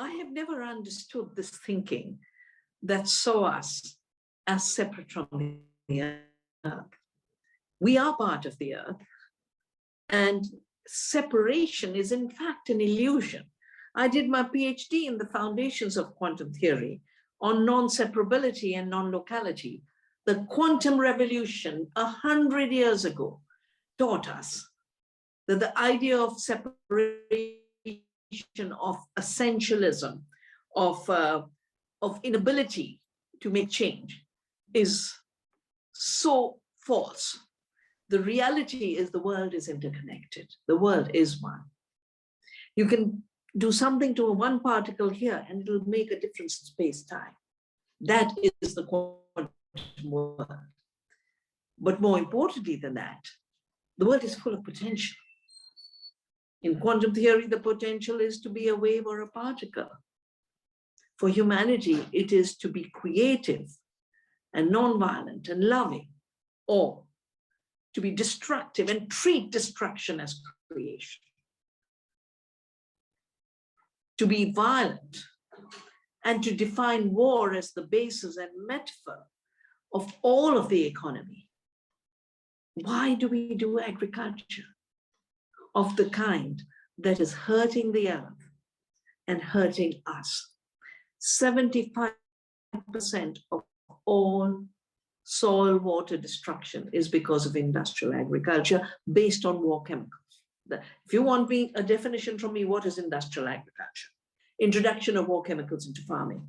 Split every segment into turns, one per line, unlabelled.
I have never understood this thinking that saw us as separate from the earth. We are part of the earth, and separation is in fact an illusion. I did my PhD in the foundations of quantum theory on non-separability and non-locality. The quantum revolution 100 years ago taught us that the idea of separation, of essentialism, of inability to make change is so false. The reality is the world is interconnected. The world is one. You can do something to one particle here and it'll make a difference in space-time. That is the quantum world. But more importantly than that, the world is full of potential. In quantum theory, the potential is to be a wave or a particle. For humanity, it is to be creative and non-violent and loving, or to be destructive and treat destruction as creation. To be violent and to define war as the basis and metaphor of all of the economy. Why do we do agriculture of the kind that is hurting the earth and hurting us? 75% of all soil water destruction is because of industrial agriculture based on war chemicals. If you want me a definition from me, what is industrial agriculture? Introduction of war chemicals into farming.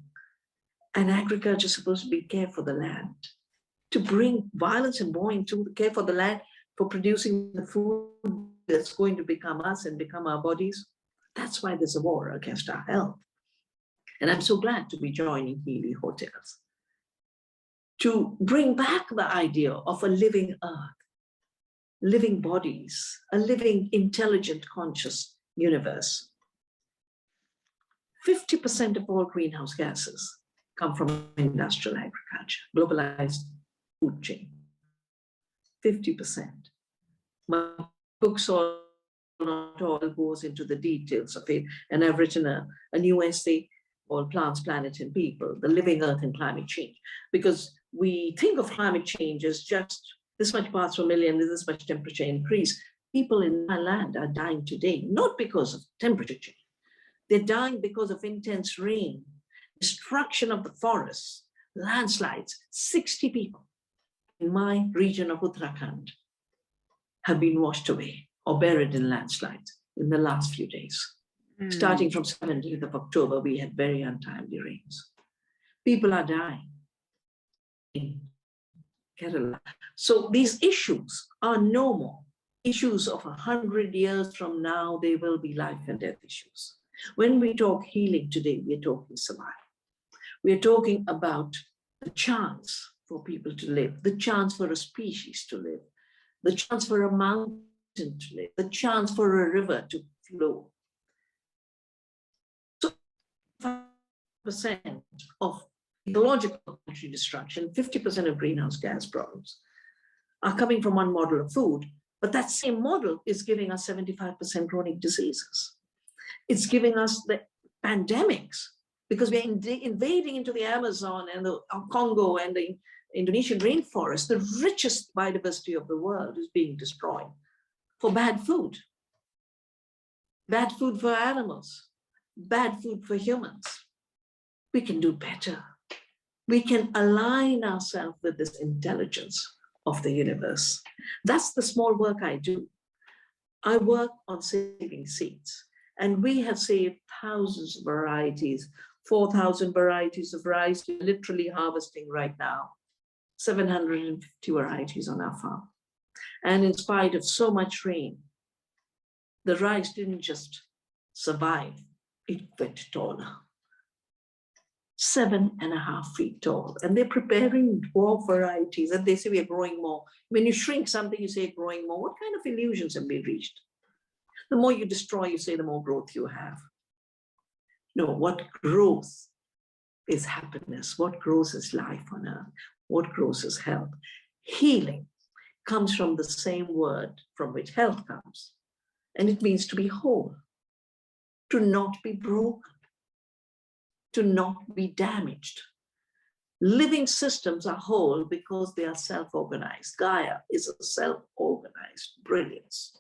And agriculture is supposed to be care for the land, to bring violence and war into care for the land, for producing the food that's going to become us and become our bodies. That's why there's a war against our health. And I'm so glad to be joining Healy Hotels to bring back the idea of a living earth, living bodies, a living, intelligent, conscious universe. 50% of all greenhouse gases come from industrial agriculture, globalized food chain. 50%. My book, Soil Not All, goes into the details of it, and I've written a new essay called Plants, Planet, and People, the living earth and climate change, because we think of climate change as just this much parts per million, this much temperature increase. People in my land are dying today, not because of temperature change. They're dying because of intense rain, destruction of the forests, landslides. 60 people in my region of Uttarakhand have been washed away or buried in landslides in the last few days. Starting from 17th of October, we had very untimely rains. People are dying in Kerala. So these issues are no more issues of 100 years from now. They will be life and death issues. When we talk healing today, we're talking survival. We're talking about the chance for people to live, the chance for a species to live, the chance for a mountain to live, the chance for a river to flow. So 5% of ecological destruction, 50% of greenhouse gas problems are coming from one model of food, but that same model is giving us 75% chronic diseases. It's giving us the pandemics because we're invading into the Amazon and the Congo and the Indonesian rainforest. The richest biodiversity of the world is being destroyed for bad food for animals, bad food for humans. We can do better. We can align ourselves with this intelligence of the universe. That's the small work I do. I work on saving seeds, and we have saved thousands of varieties, 4,000 varieties of rice we're literally harvesting right now, 750 varieties on our farm. And in spite of so much rain, the rice didn't just survive, it went taller. 7.5 feet tall, and they're preparing dwarf varieties, and they say we are growing more. When you shrink something, you say growing more. What kind of illusions have been reached? The more you destroy, you say the more growth you have. No, what grows is happiness. What grows is life on earth. What grows is health. Healing comes from the same word from which health comes, and it means to be whole, to not be broken. to not be damaged. Living systems are whole because they are self-organized. Gaia is a self-organized brilliance.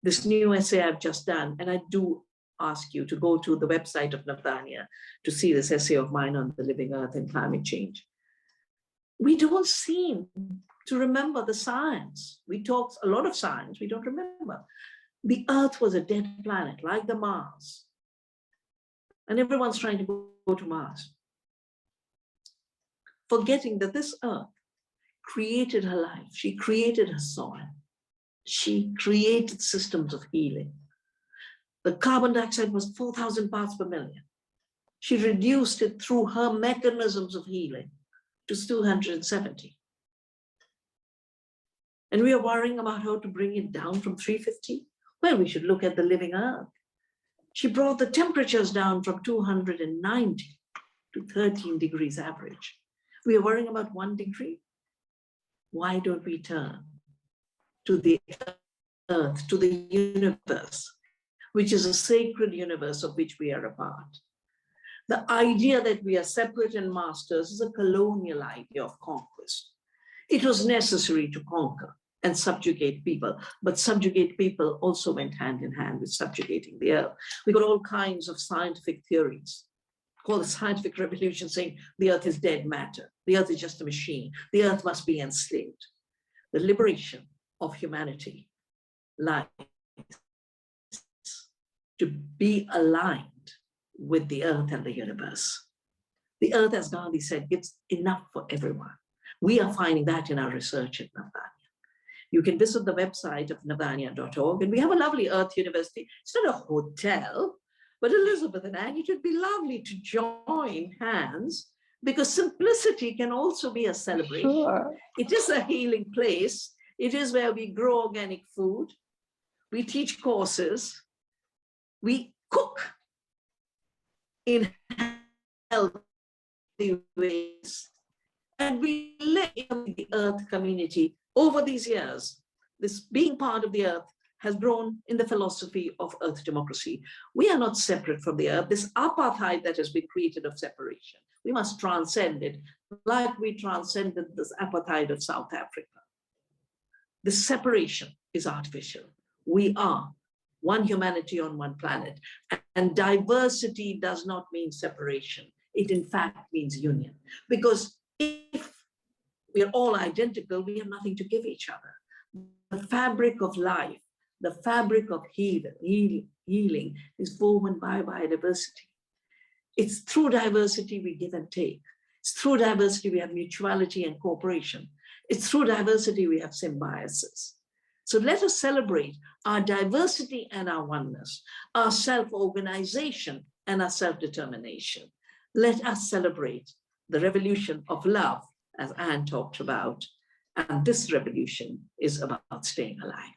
This new essay I've just done, and I do ask you to go to the website of Vandana to see this essay of mine on the living earth and climate change. We don't seem to remember the science. We talk a lot of science, we don't remember. The earth was a dead planet, like the Mars. And everyone's trying to go to Mars, forgetting that this earth created her life. She created her soil. She created systems of healing. The carbon dioxide was 4,000 parts per million. She reduced it through her mechanisms of healing to 270. And we are worrying about how to bring it down from 350. Well, we should look at the living earth. She brought the temperatures down from 290 to 13 degrees average. We are worrying about 1 degree. Why don't we turn to the earth, to the universe, which is a sacred universe of which we are a part? The idea that we are separate and masters is a colonial idea of conquest. It was necessary to conquer and subjugate people, but subjugate people also went hand in hand with subjugating the earth. We got all kinds of scientific theories, called the scientific revolution, saying the earth is dead matter, the earth is just a machine, the earth must be enslaved. The liberation of humanity lies to be aligned with the earth and the universe. The earth, as Gandhi said, gives enough for everyone. We are finding that in our research at Vandana. You can visit the website of vandana.org, and we have a lovely Earth University. It's not a hotel, but Elizabeth and Anne, it would be lovely to join hands, because simplicity can also be a celebration. Sure. It is a healing place. It is where we grow organic food. We teach courses. We cook in healthy ways. And we live in the earth community. Over these years, this being part of the earth has grown in the philosophy of earth democracy. We are not separate from the earth. This apartheid that has been created of separation, we must transcend it, like we transcended this apartheid of South Africa. This separation is artificial. We are one humanity on one planet, and diversity does not mean separation. It in fact means union, because if we are all identical, we have nothing to give each other. The fabric of life, the fabric of healing is woven by biodiversity. It's through diversity we give and take. It's through diversity we have mutuality and cooperation. It's through diversity we have symbiosis. So let us celebrate our diversity and our oneness, our self-organization and our self-determination. Let us celebrate the revolution of love, as Anne talked about, and this revolution is about staying alive.